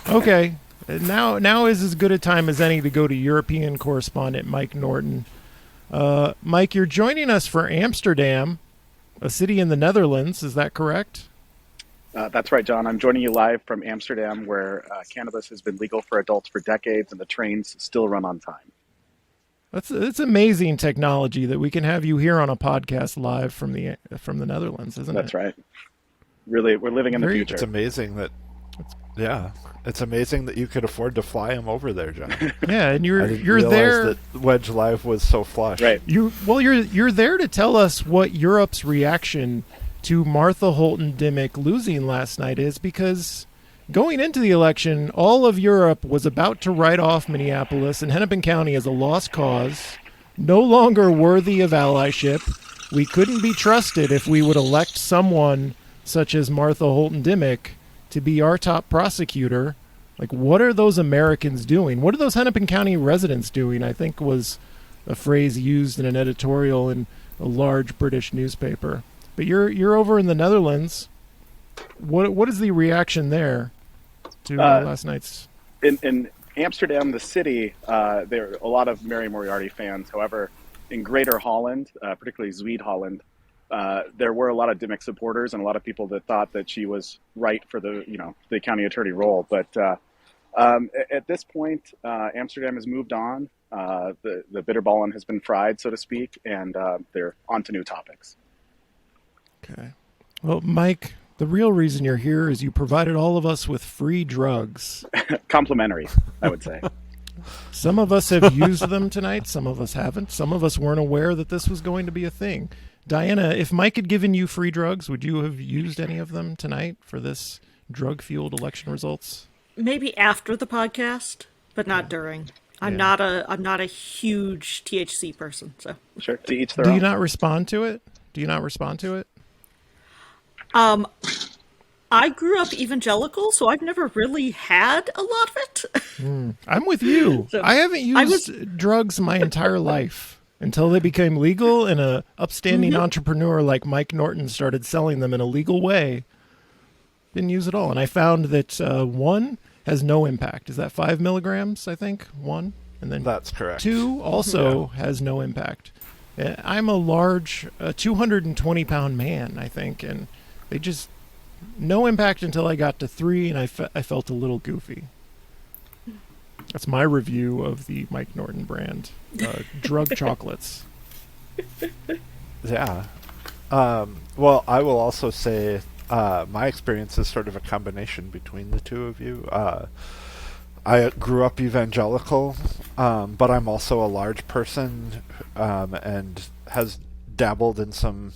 Okay. Now is as good a time as any to go to European correspondent Mike Norton. Mike, you're joining us for Amsterdam, a city in the Netherlands. Is that correct? That's right, John. I'm joining you live from Amsterdam, where cannabis has been legal for adults for decades and the trains still run on time. It's amazing technology that we can have you here on a podcast live from the Netherlands, isn't it? That's right. Really, we're living in the Very, future. It's amazing that, yeah, it's amazing that you could afford to fly him over there, John. yeah, and I you're didn't you're realize there. that Wedge Live was so flush. Right. You're there to tell us what Europe's reaction to Martha Holton Dimmick losing last night is, because going into the election, all of Europe was about to write off Minneapolis and Hennepin County as a lost cause, no longer worthy of allyship. We couldn't be trusted if we would elect someone such as Martha Holton Dimmick to be our top prosecutor. Like, what are those Americans doing? What are those Hennepin County residents doing? I think was a phrase used in an editorial in a large British newspaper. But you're over in the Netherlands. What is the reaction there to last night's? In Amsterdam, the city, there are a lot of Mary Moriarty fans. However, in Greater Holland, particularly Zwede Holland, there were a lot of Dimmick supporters and a lot of people that thought that she was right for the county attorney role. But at this point, Amsterdam has moved on. The bitterballen has been fried, so to speak, and they're on to new topics. Okay. Well, Mike, the real reason you're here is you provided all of us with free drugs. Complimentary, I would say. Some of us have used them tonight. Some of us haven't. Some of us weren't aware that this was going to be a thing. Diana, if Mike had given you free drugs, would you have used any of them tonight for this drug-fueled election results? Maybe after the podcast, but not during. I'm not a huge THC person, so. Sure, to each their Do own. you not respond to it? I grew up evangelical, so I've never really had a lot of it. I'm with you. So, I haven't used drugs my entire life until they became legal and a upstanding entrepreneur like Mike Norton started selling them in a legal way. Didn't use it all. And I found that one has no impact. Is that 5 milligrams, I think? One? And then That's correct. 2 also has no impact. I'm a large 220-pound man, I think, and they just no impact until I got to 3, and I felt a little goofy. That's my review of the Mike Norton brand drug chocolates. Yeah. Well, I will also say my experience is sort of a combination between the two of you. I grew up evangelical, but I'm also a large person and has dabbled in some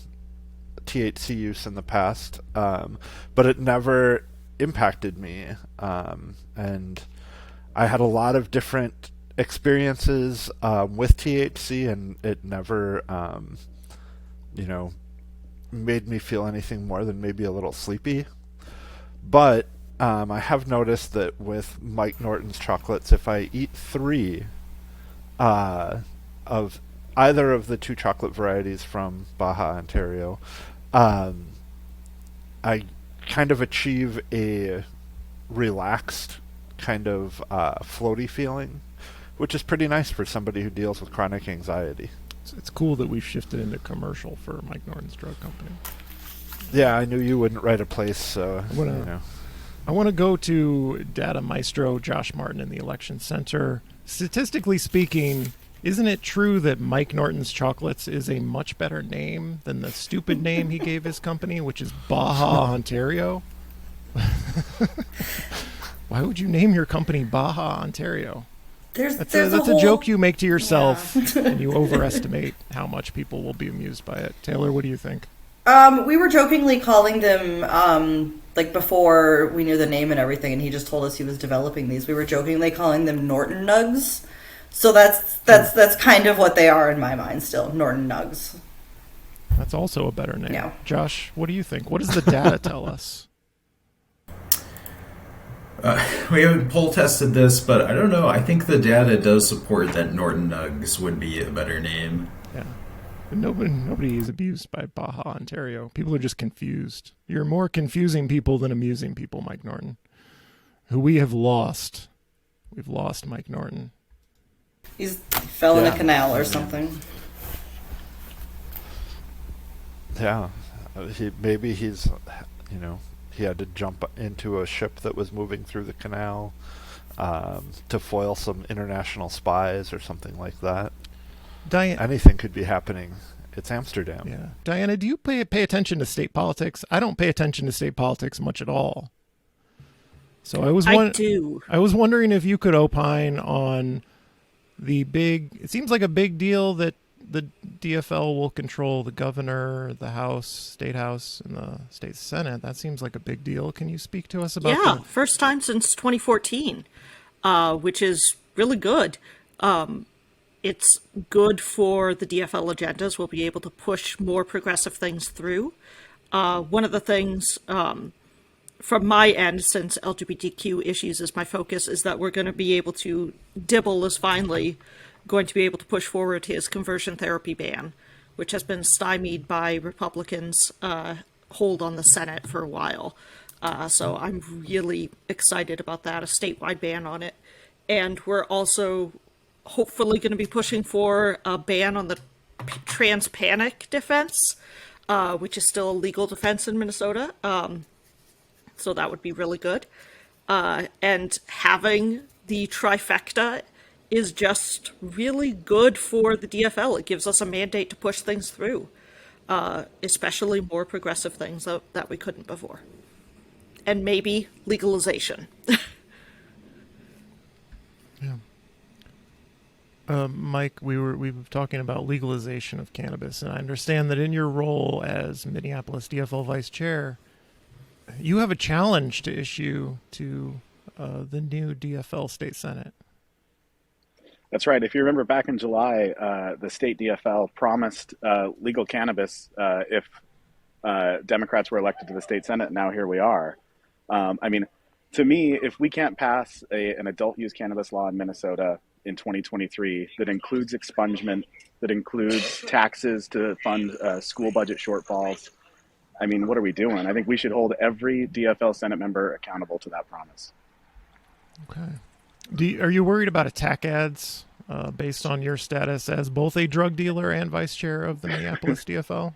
THC use in the past, but it never impacted me. And I had a lot of different experiences with THC, and it never, made me feel anything more than maybe a little sleepy. But I have noticed that with Mike Norton's chocolates, if I eat 3 of either of the 2 chocolate varieties from Baja, Ontario, I kind of achieve a relaxed kind of floaty feeling, which is pretty nice for somebody who deals with chronic anxiety. It's cool that we've shifted into commercial for Mike Norton's drug company. Yeah, I knew you wouldn't write a place, so I want to go to Data Maestro Josh Martin in the Election Center. Statistically speaking, isn't it true that Mike Norton's Chocolates is a much better name than the stupid name he gave his company, which is Baja, Ontario? Why would you name your company Baja, Ontario? That's a joke you make to yourself, and you overestimate how much people will be amused by it. Taylor, what do you think? We were jokingly calling them, before we knew the name and everything, and he just told us he was developing these. We were jokingly calling them Norton Nugs. So that's kind of what they are in my mind still, Norton Nugs. That's also a better name. Yeah. Josh, what do you think? What does the data tell us? We haven't poll tested this, but I don't know. I think the data does support that Norton Nugs would be a better name. Yeah. But nobody is abused by Baja, Ontario. People are just confused. You're more confusing people than amusing people, Mike Norton. who we have lost. We've lost Mike Norton. He fell in Yeah. a canal or something. Yeah, he's he had to jump into a ship that was moving through the canal to foil some international spies or something like that. Anything could be happening. It's Amsterdam. Yeah, Diana, do you pay attention to state politics? I don't pay attention to state politics much at all. So I do. I was wondering if you could opine on the big. It seems like a big deal that the DFL will control the governor, the House, State House, and the State Senate. That seems like a big deal. Can you speak to us about that? First time since 2014, which is really good. It's good for the DFL agendas. We'll be able to push more progressive things through. One of the things from my end, since LGBTQ issues is my focus, is that we're going to be able to, Dibble is finally going to be able to push forward his conversion therapy ban, which has been stymied by Republicans' hold on the Senate for a while. So I'm really excited about that, a statewide ban on it. And we're also hopefully going to be pushing for a ban on the trans panic defense, which is still a legal defense in Minnesota. So that would be really good. And having the trifecta is just really good for the DFL. It gives us a mandate to push things through, especially more progressive things that we couldn't before. And maybe legalization. Yeah. Mike, we were talking about legalization of cannabis, and I understand that in your role as Minneapolis DFL vice chair, you have a challenge to issue to the new DFL state senate. That's right. If you remember back in July, the state DFL promised legal cannabis if Democrats were elected to the state senate. Now here we are. I mean, to me, if we can't pass an adult use cannabis law in Minnesota in 2023 that includes expungement, that includes taxes to fund school budget shortfalls, I mean, what are we doing? I think we should hold every DFL Senate member accountable to that promise. Okay. Are you worried about attack ads based on your status as both a drug dealer and vice chair of the Minneapolis DFL?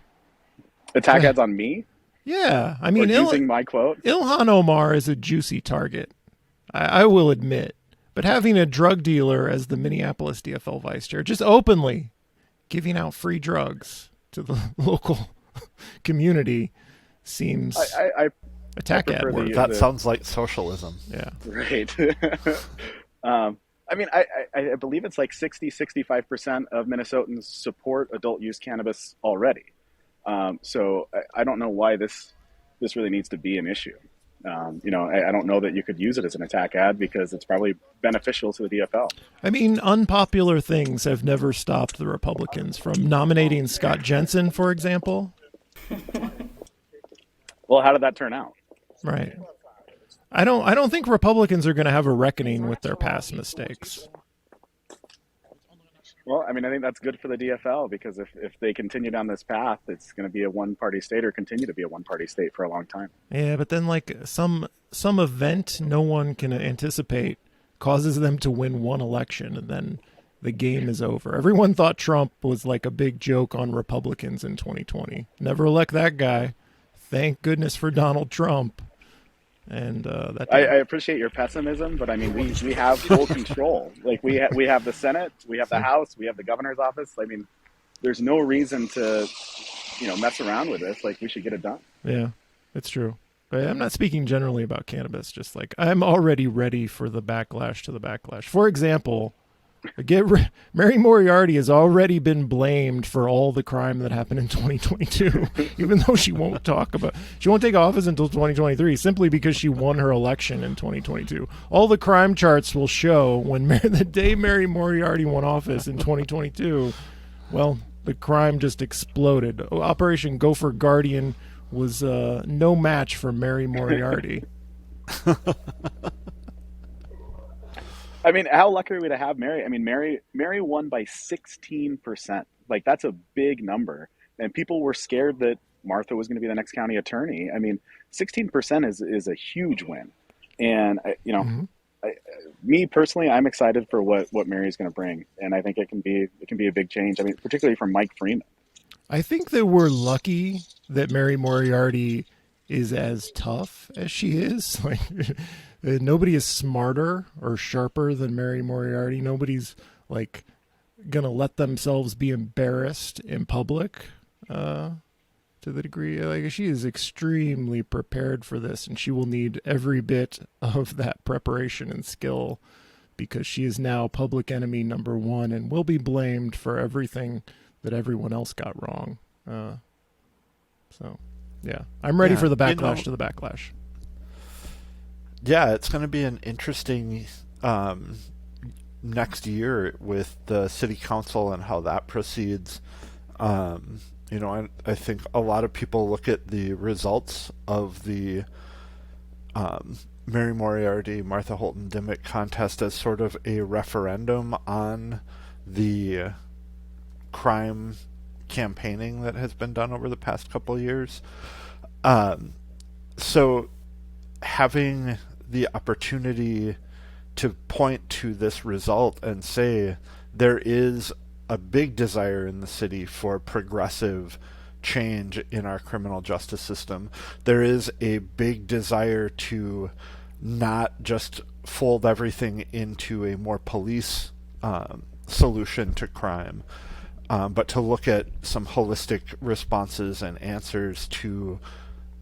Attack ads on me? Yeah. I mean, using my quote? Ilhan Omar is a juicy target, I will admit. But having a drug dealer as the Minneapolis DFL vice chair, just openly giving out free drugs to the local community seems attack ad work. That sounds like socialism. Yeah. Right. I mean, I believe it's like 65% of Minnesotans support adult use cannabis already. So I don't know why this really needs to be an issue. I don't know that you could use it as an attack ad because it's probably beneficial to the DFL. I mean, unpopular things have never stopped the Republicans from nominating Scott Jensen, for example. Well, how did that turn out? Right. I don't think Republicans are going to have a reckoning with their past mistakes. Well, I mean, I think that's good for the DFL because if they continue down this path, it's going to be a one-party state or continue to be a one-party state for a long time. Yeah, but then like some event no one can anticipate causes them to win one election and then the game is over. Everyone thought Trump was like a big joke on Republicans in 2020. Never elect that guy. Thank goodness for Donald Trump. And I appreciate your pessimism, but I mean, we have full control. Like we have the Senate, we have the House, we have the governor's office. I mean, there's no reason to, mess around with this. Like we should get it done. Yeah, it's true. But I'm not speaking generally about cannabis. Just like I'm already ready for the backlash to the backlash. For example, Mary Moriarty has already been blamed for all the crime that happened in 2022, even though she won't take office until 2023, simply because she won her election in 2022. All the crime charts will show when the day Mary Moriarty won office in 2022, well, the crime just exploded. Operation Gopher Guardian was no match for Mary Moriarty. I mean, how lucky are we to have Mary? I mean, Mary won by 16%. Like, that's a big number. And people were scared that Martha was going to be the next county attorney. I mean, 16% is a huge win. And me personally, I'm excited for what Mary's going to bring, and I think it can be a big change. I mean, particularly from Mike Freeman. I think that we're lucky that Mary Moriarty is as tough as she is. Like, nobody is smarter or sharper than Mary Moriarty. Nobody's like gonna let themselves be embarrassed in public to the degree, like, she is extremely prepared for this, and she will need every bit of that preparation and skill, because she is now public enemy number one and will be blamed for everything that everyone else got wrong. So yeah, I'm ready for the backlash to the backlash. Yeah, it's going to be an interesting next year with the city council and how that proceeds. I think a lot of people look at the results of the Mary Moriarty, Martha Holton Dimmick contest as sort of a referendum on the crime campaigning that has been done over the past couple of years. So having the opportunity to point to this result and say there is a big desire in the city for progressive change in our criminal justice system. There is a big desire to not just fold everything into a more police solution to crime, but to look at some holistic responses and answers to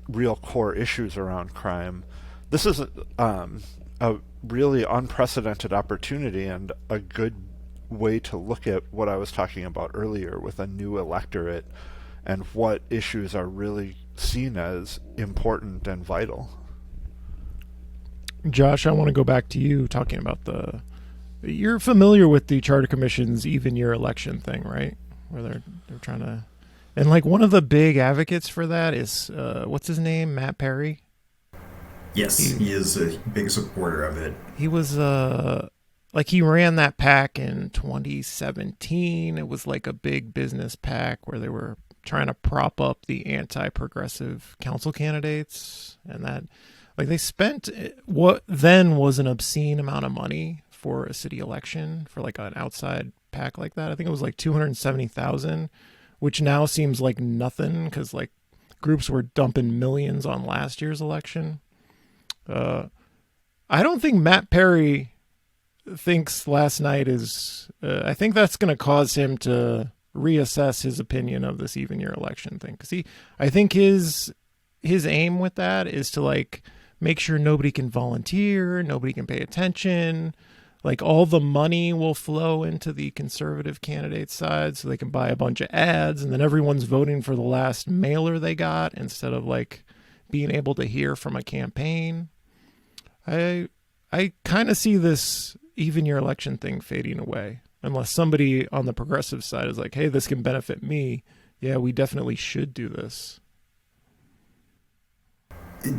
real core issues around crime. This is a really unprecedented opportunity and a good way to look at what I was talking about earlier with a new electorate and what issues are really seen as important and vital. Josh, I want to go back to you talking about you're familiar with the Charter Commission's even year election thing, right? Where they're trying to, and like one of the big advocates for that is what's his name? Matt Perry. Yes, he is a big supporter of it. He was like, he ran that PAC in 2017. It was like a big business PAC where they were trying to prop up the anti-progressive council candidates, and that, like, they spent what then was an obscene amount of money for a city election for like an outside PAC like that. I think it was like $270,000, which now seems like nothing because like groups were dumping millions on last year's election. I don't think Matt Perry thinks last night is I think that's going to cause him to reassess his opinion of this even year election thing, because I think his aim with that is to like make sure nobody can volunteer, nobody can pay attention, like all the money will flow into the conservative candidate side so they can buy a bunch of ads, and then everyone's voting for the last mailer they got instead of like being able to hear from a campaign. I kind of see this even year election thing fading away unless somebody on the progressive side is like, hey, this can benefit me. Yeah, we definitely should do this.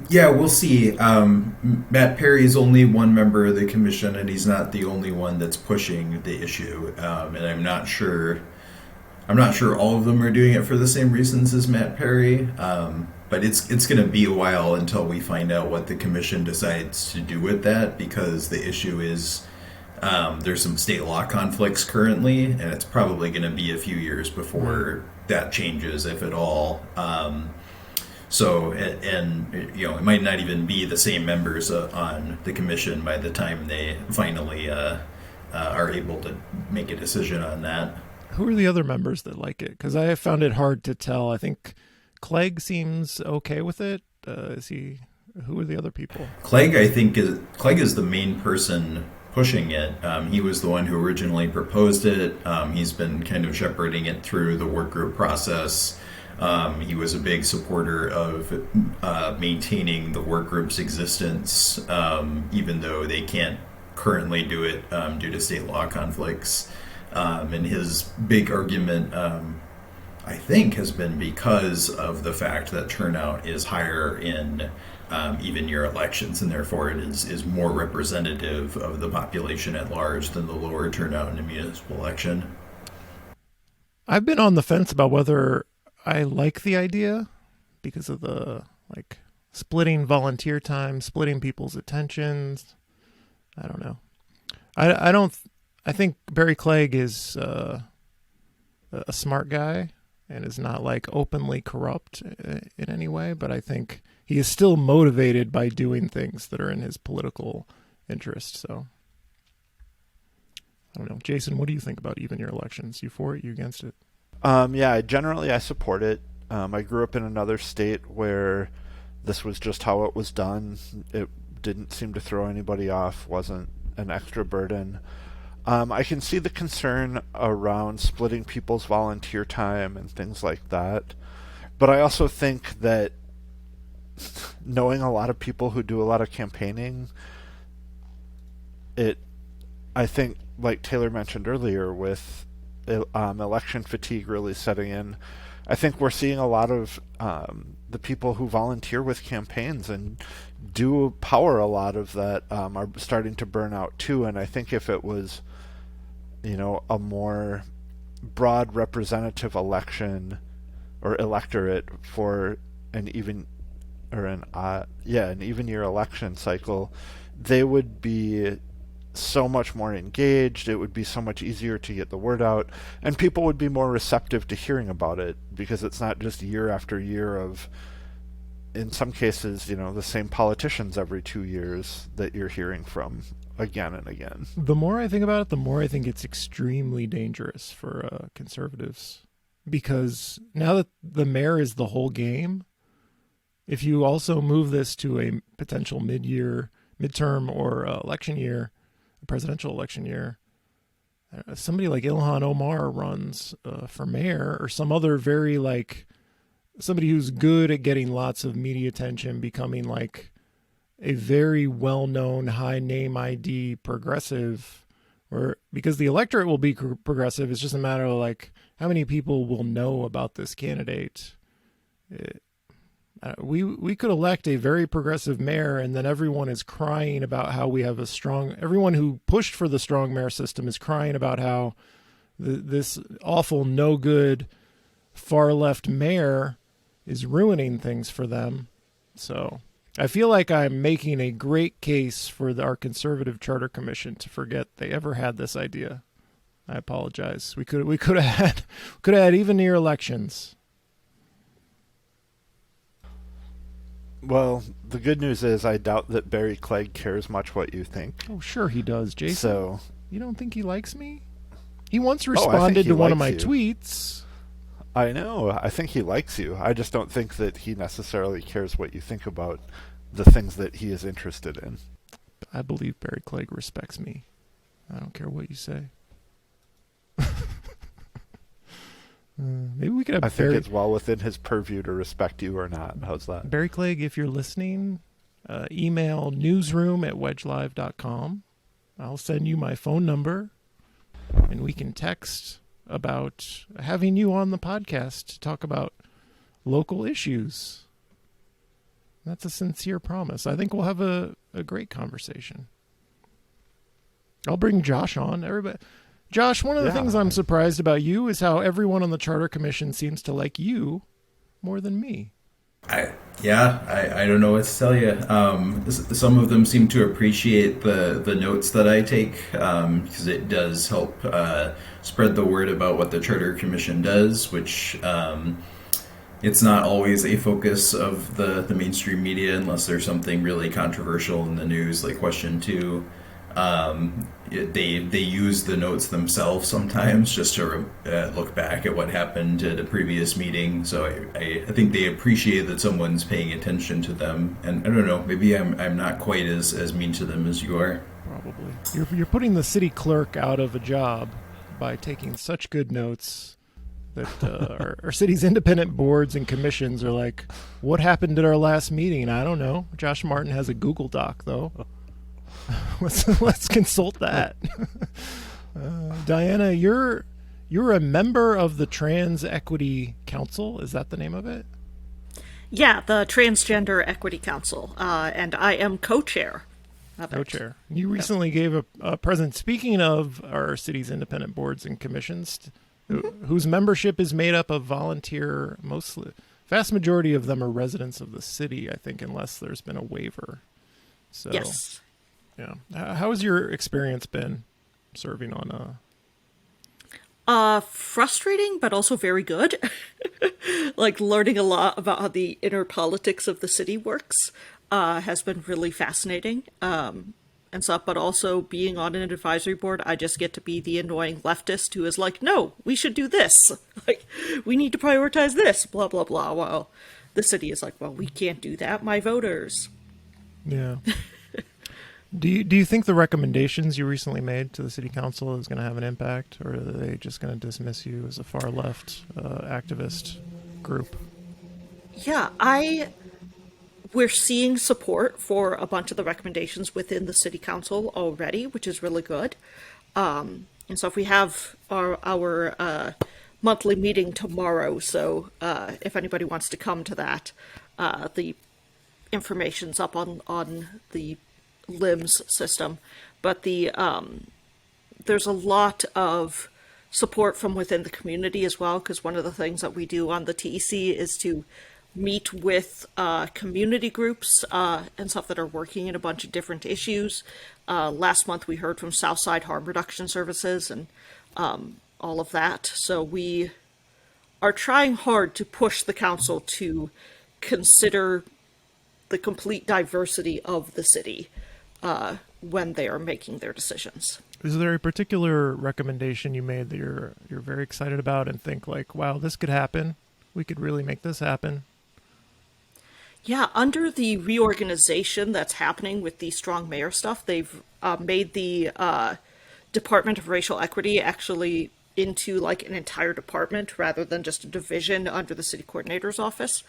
Yeah, we'll see. Matt Perry is only one member of the commission, and he's not the only one that's pushing the issue. And I'm not sure all of them are doing it for the same reasons as Matt Perry. But it's going to be a while until we find out what the commission decides to do with that, because the issue is there's some state law conflicts currently, and it's probably going to be a few years before that changes, if at all. So, it might not even be the same members on the commission by the time they finally are able to make a decision on that. Who are the other members that like it? Because I found it hard to tell. I think Clegg seems okay with it. Who are the other people? Clegg is the main person pushing it. He was the one who originally proposed it. He's been kind of shepherding it through the work group process. He was a big supporter of maintaining the work group's existence, even though they can't currently do it due to state law conflicts. And his big argument, I think, has been because of the fact that turnout is higher in even year elections, and therefore it is more representative of the population at large than the lower turnout in a municipal election. I've been on the fence about whether I like the idea because of the like splitting volunteer time, splitting people's attentions. I don't know. I think Barry Clegg is a smart guy and is not like openly corrupt in any way, but I think he is still motivated by doing things that are in his political interest. So I don't know. Jason, what do you think about even year elections? You for it? You against it? Yeah, I support it. I grew up in another state where this was just how it was done. It didn't seem to throw anybody off, wasn't an extra burden. I can see the concern around splitting people's volunteer time and things like that. But I also think that knowing a lot of people who do a lot of campaigning, I think, like Taylor mentioned earlier, with election fatigue really setting in, I think we're seeing a lot of the people who volunteer with campaigns and do power a lot of that are starting to burn out too. And I think if it was, a more broad representative election or electorate for an even year election cycle, they would be so much more engaged. It would be so much easier to get the word out, and people would be more receptive to hearing about it, because it's not just year after year of, in some cases, the same politicians every 2 years that you're hearing from again and again. The more I think about it, the more I think it's extremely dangerous for conservatives, because now that the mayor is the whole game, if you also move this to a potential midterm or election year, a presidential election year, somebody like Ilhan Omar runs for mayor, or some other somebody who's good at getting lots of media attention, becoming like a very well-known, high-name ID progressive, because the electorate will be progressive. It's just a matter of like how many people will know about this candidate. We could elect a very progressive mayor, and then everyone is crying about how we have everyone who pushed for the strong mayor system is crying about how this awful, no good, far left mayor is ruining things for them. So I feel like I'm making a great case for our conservative charter commission to forget they ever had this idea. I apologize. We could have had even year elections. Well, the good news is I doubt that Barry Clegg cares much what you think. Oh, sure he does, Jason. So, you don't think he likes me? He once responded to one of my tweets. I know. I think he likes you. I just don't think that he necessarily cares what you think about the things that he is interested in. I believe Barry Clegg respects me. I don't care what you say. Maybe we could have. I think it's well within his purview to respect you or not. How's that? Barry Clegg, if you're listening, email newsroom@wedgelive.com. I'll send you my phone number, and we can text about having you on the podcast to talk about local issues. That's a sincere promise. I think we'll have a great conversation. I'll bring Josh on. Everybody. Josh, one of the things I'm surprised about you is how everyone on the Charter Commission seems to like you more than me. I don't know what to tell you. Some of them seem to appreciate the notes that I take, because it does help spread the word about what the Charter Commission does, which it's not always a focus of the mainstream media unless there's something really controversial in the news, like Question 2. They use the notes themselves sometimes just to look back at what happened at a previous meeting. So I think they appreciate that someone's paying attention to them. And I don't know, maybe I'm not quite as mean to them as you are. Probably. You're putting the city clerk out of a job by taking such good notes that our city's independent boards and commissions are like, what happened at our last meeting? I don't know. Josh Martin has a Google Doc, though. Let's consult that. Diana, you're a member of the Trans Equity Council. Is that the name of it? Yeah, the Transgender Equity Council, and I am co-chair of it. Co-chair. You recently gave a present. Speaking of our city's independent boards and commissions, whose membership is made up of vast majority of them are residents of the city, I think, unless there's been a waiver. So, Yes. yeah. How has your experience been serving on a... Frustrating, but also very good. Like learning a lot about how the inner politics of the city works has been really fascinating. And stuff, but also being on an advisory board, I just get to be the annoying leftist who is like, no, we should do this. Like, we need to prioritize this, blah, blah, blah. While the city is like, well, we can't do that, my voters. Yeah. Do you think the recommendations you recently made to the city council is going to have an impact, or are they just going to dismiss you as a far left activist group? Yeah, we're seeing support for a bunch of the recommendations within the city council already, which is really good. And so if we have our monthly meeting tomorrow, so if anybody wants to come to that, the information's up on the LIMS system. But there's a lot of support from within the community as well, because one of the things that we do on the TEC is to meet with community groups and stuff that are working in a bunch of different issues. Last month we heard from Southside Harm Reduction Services and all of that. So we are trying hard to push the council to consider the complete diversity of the city when they are making their decisions. Is there a particular recommendation you made that you're very excited about and think like, wow, this could happen? We could really make this happen? Yeah, under the reorganization that's happening with the strong mayor stuff, they've made the Department of Racial Equity actually into like an entire department rather than just a division under the city coordinator's office.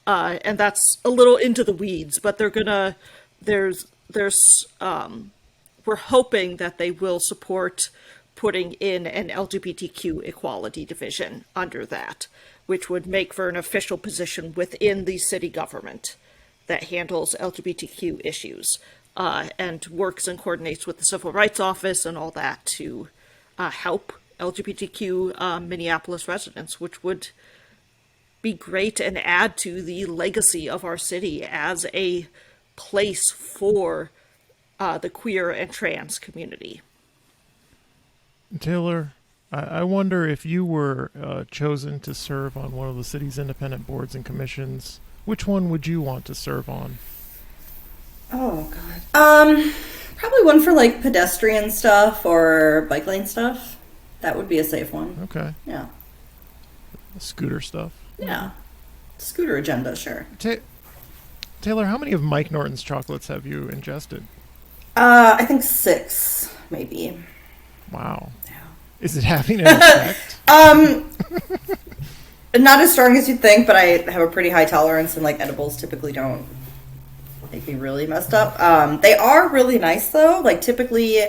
And that's a little into the weeds, but we're hoping that they will support putting in an LGBTQ equality division under that, which would make for an official position within the city government that handles LGBTQ issues and works and coordinates with the Civil Rights Office and all that to help LGBTQ Minneapolis residents, which would be great and add to the legacy of our city as a place for the queer and trans community. Taylor, I wonder if you were chosen to serve on one of the city's independent boards and commissions, which one would you want to serve on? Oh, God. Probably one for, like, pedestrian stuff or bike lane stuff. That would be a safe one. Okay. Yeah. Scooter stuff. Yeah. Scooter agenda, sure. Taylor, how many of Mike Norton's chocolates have you ingested? I think 6, maybe. Wow. Yeah. Is it having an effect? Not as strong as you'd think, but I have a pretty high tolerance, and like edibles typically don't make me really messed up. They are really nice though. Like typically,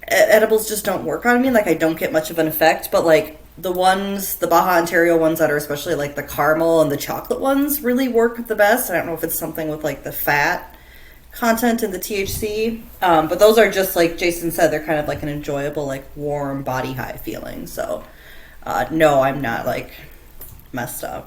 edibles just don't work on me. Like I don't get much of an effect, but like the Baja Ontario ones that are especially like the caramel and the chocolate ones really work the best. I don't know if it's something with like the fat content and the THC, but those are just like Jason said, they're kind of like an enjoyable, like warm body high feeling. So no, I'm not like messed up.